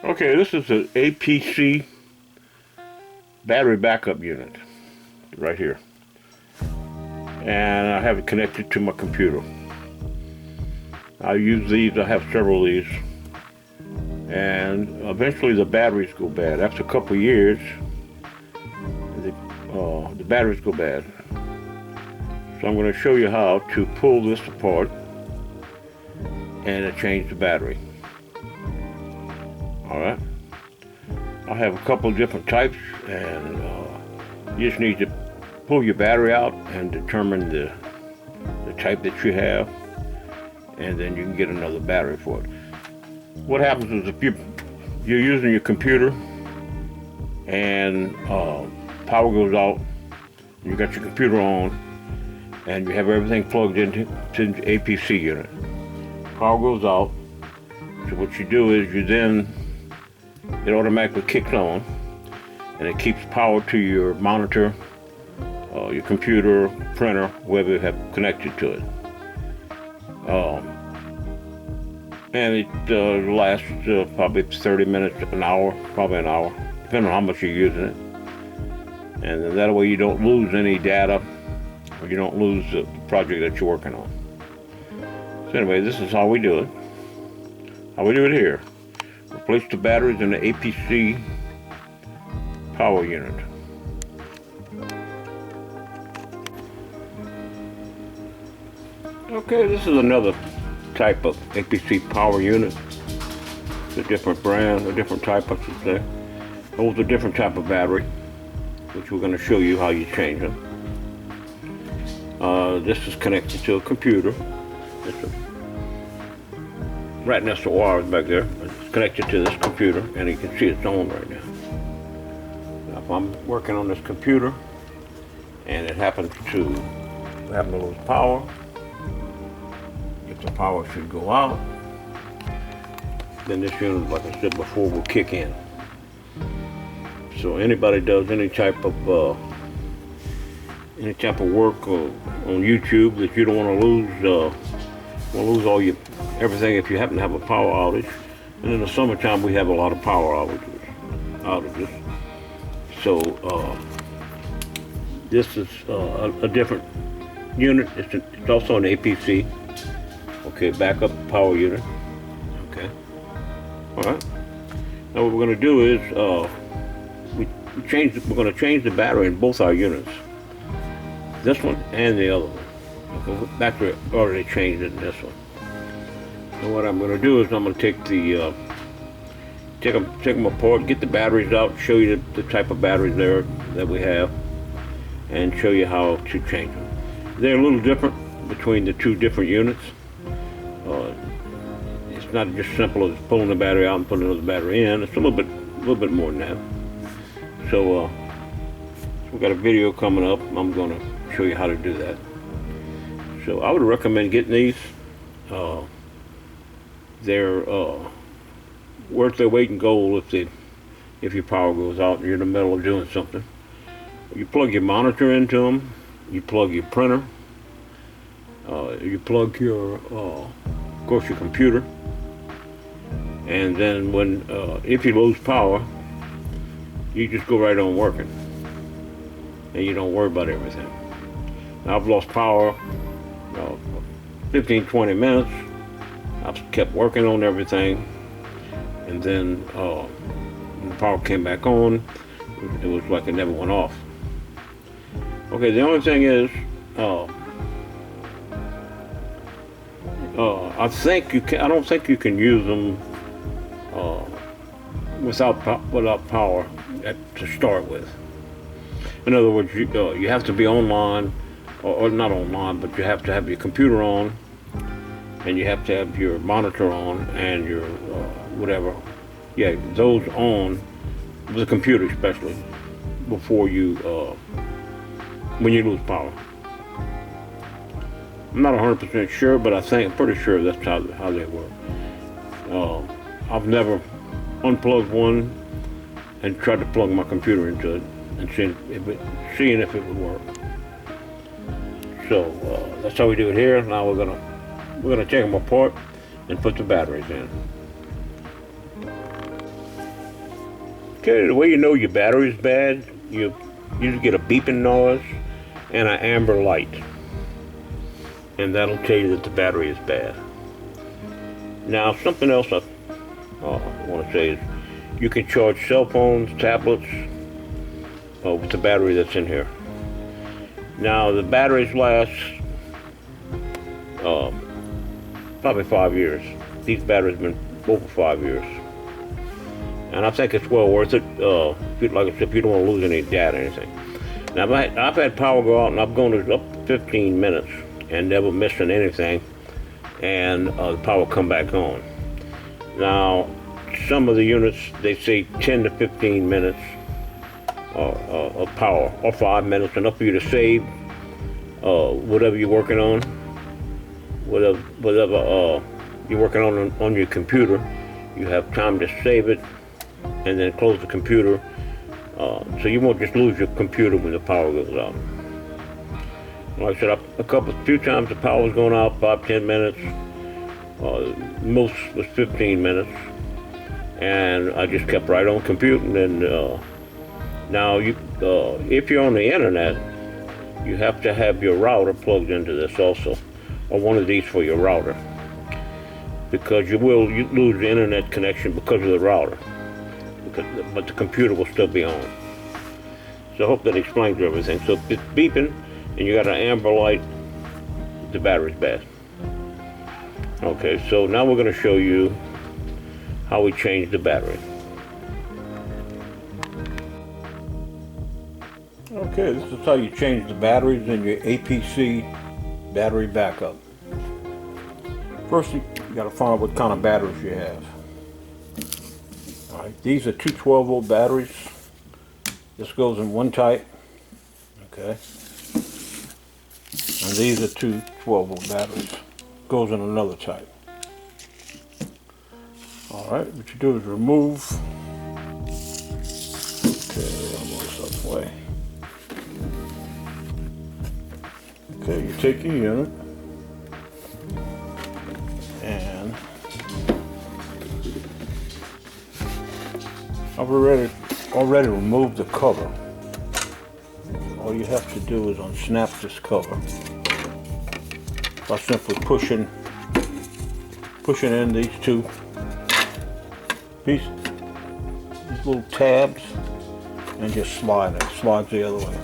Okay, this is an APC battery backup unit right here. And I have it connected to my computer. I use these, I have several of these. And eventually the batteries go bad. After a couple of years, the batteries go bad. So I'm going to show you how to pull this apart and change the battery. Alright. I have a couple of different types, and you just need to pull your battery out and determine the type that you have, and then you can get another battery for it. What happens is if you're using your computer and power goes out, you got your computer on, and you have everything plugged into the APC unit. Power goes out, so what you do is it automatically kicks on, and it keeps power to your monitor, your computer, printer, wherever you have connected to it. And it lasts probably 30 minutes, an hour, probably an hour, depending on how much you're using it. And then that way you don't lose any data, or you don't lose the project that you're working on. So anyway, this is how we do it. How we do it here. Replace the batteries in the APC power unit. Okay, this is another type of APC power unit. It's a different brand, a different type, I should say. Holds a different type of battery, which we're going to show you how you change them. This is connected to a computer. Right next to the wires back there. It's connected to this computer, and you can see it's on right now. Now if I'm working on this computer, and it happens to lose power, if the power should go out, then this unit, like I said before, will kick in. So anybody does any type of work on YouTube that you don't want to lose all your everything if you happen to have a power outage. And in the summertime we have a lot of power outages. So this is a different unit. It's also an APC. Okay, backup power unit. Okay. All right. Now what we're going to do is we're going to change the battery in both our units. This one and the other one. Okay, battery already changed it in this one. And what I'm going to do is I'm going to take them apart, get the batteries out, show you the type of batteries there that we have, and show you how to change them. They're a little different between the two different units. It's not just simple as pulling the battery out and putting another battery in. It's a little bit more than that. So we've got a video coming up. I'm going to show you how to do that. So I would recommend getting these. They're worth their weight in gold if your power goes out and you're in the middle of doing something. You plug your monitor into them. You plug your printer. You plug your, of course, your computer. And then if you lose power, you just go right on working, and you don't worry about everything. Now, I've lost power 15-20 minutes. I've kept working on everything, and then when the power came back on, it was like it never went off. Okay, the only thing is I don't think you can use them without power to start with. In other words, you have to be online, or not online, but you have to have your computer on, and you have to have your monitor on, and your whatever. Yeah, those on, the computer especially, before when you lose power. I'm not 100% sure, but I'm pretty sure that's how they work. I've never unplugged one and tried to plug my computer into it and seeing if it would work. So that's how we do it here. Now we're gonna take them apart and put the batteries in. Okay, the way you know your battery is bad, you usually get a beeping noise and an amber light. And that'll tell you that the battery is bad. Now, something else I want to say is you can charge cell phones, tablets with the battery that's in here. Now, the batteries last probably 5 years. These batteries have been over 5 years. And I think it's well worth it, like I said, if you don't want to lose any data or anything. Now, I've had power go out, and I've gone up to 15 minutes and never missing anything, and the power come back on. Now, some of the units, they say 10 to 15 minutes of power, or 5 minutes, enough for you to save whatever you're working on, whatever you're working on your computer. You have time to save it and then close the computer, so you won't just lose your computer when the power goes out. Like I said, a few times the power was going out 5-10 minutes. Most was 15 minutes, and I just kept right on computing. And now, if you're on the internet, you have to have your router plugged into this also, or one of these for your router, because you lose the internet connection because of the router, but the computer will still be on. So I hope that explains everything. So if it's beeping and you got an amber light, the battery's bad. Okay, so now we're going to show you how we change the battery. Okay, this is how you change the batteries in your APC battery backup. First, you got to find out what kind of batteries you have. All right, these are two 12-volt batteries. This goes in one type. Okay. And these are two 12-volt batteries. Goes in another type. All right, what you do is remove. Okay, almost out the way. Okay, you take your unit and I've already removed the cover. All you have to do is unsnap this cover by simply pushing in these little tabs and just slide it. Slides the other way.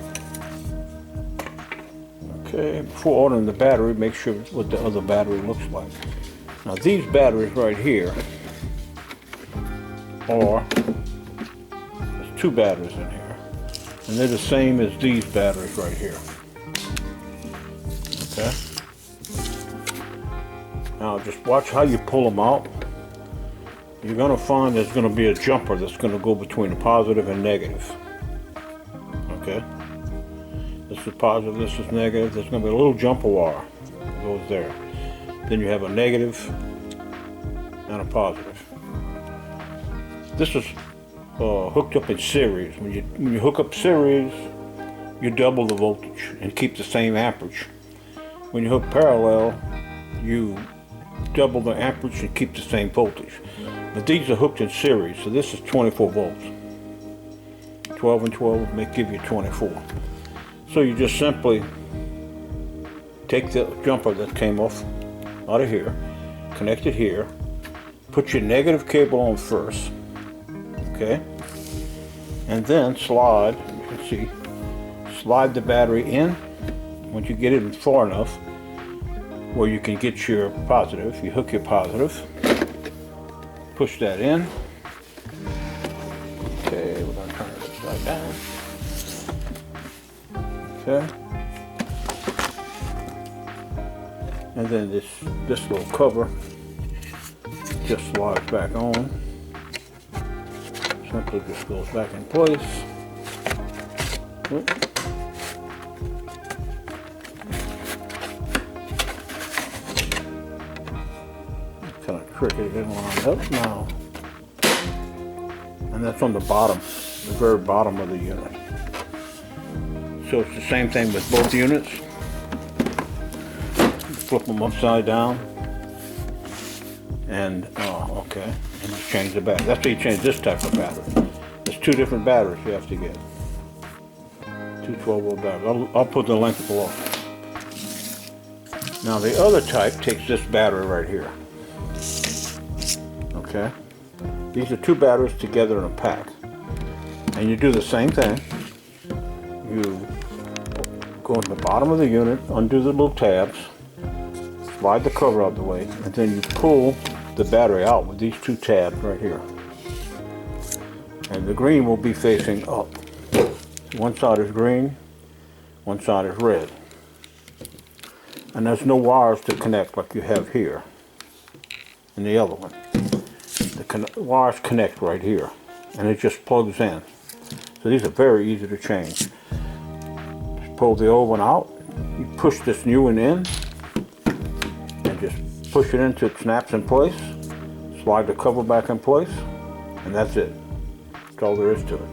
Okay, before ordering the battery, make sure what the other battery looks like. Now these batteries right here there's two batteries in here, and they're the same as these batteries right here. Okay. Now just watch how you pull them out. You're going to find there's going to be a jumper that's going to go between the positive and negative. Okay? This is positive, this is negative. There's going to be a little jumper wire that goes there. Then you have a negative and a positive. This is hooked up in series. When you hook up series, you double the voltage and keep the same amperage. When you hook parallel, you double the amperage and keep the same voltage. But these are hooked in series, so this is 24 volts. 12 and 12 may give you 24. So you just simply take the jumper that came off out of here, connect it here, put your negative cable on first, okay? And then slide, you can see, slide the battery in. Once you get it in far enough where you can get your positive, you hook your positive, push that in. Okay, we're going to turn it upside down. Okay. And then this little cover just slides back on. Simply just goes back in place. Oops. Kind of tricky to get lined up now. And that's on the bottom, the very bottom of the unit. So it's the same thing with both units. Flip them upside down. And, okay, and you change the battery. That's how you change this type of battery. It's two different batteries you have to get. Two 12-volt batteries. I'll put the link below. Now the other type takes this battery right here. Okay? These are two batteries together in a pack. And you do the same thing. You go to the bottom of the unit, undo the little tabs, slide the cover out of the way, and then you pull the battery out with these two tabs right here. And the green will be facing up. One side is green, one side is red. And there's no wires to connect like you have here in the other one. The wires connect right here, and it just plugs in. So these are very easy to change. Just pull the old one out, you push this new one in, and just push it until it snaps in place. Slide the cover back in place, and that's it. That's all there is to it.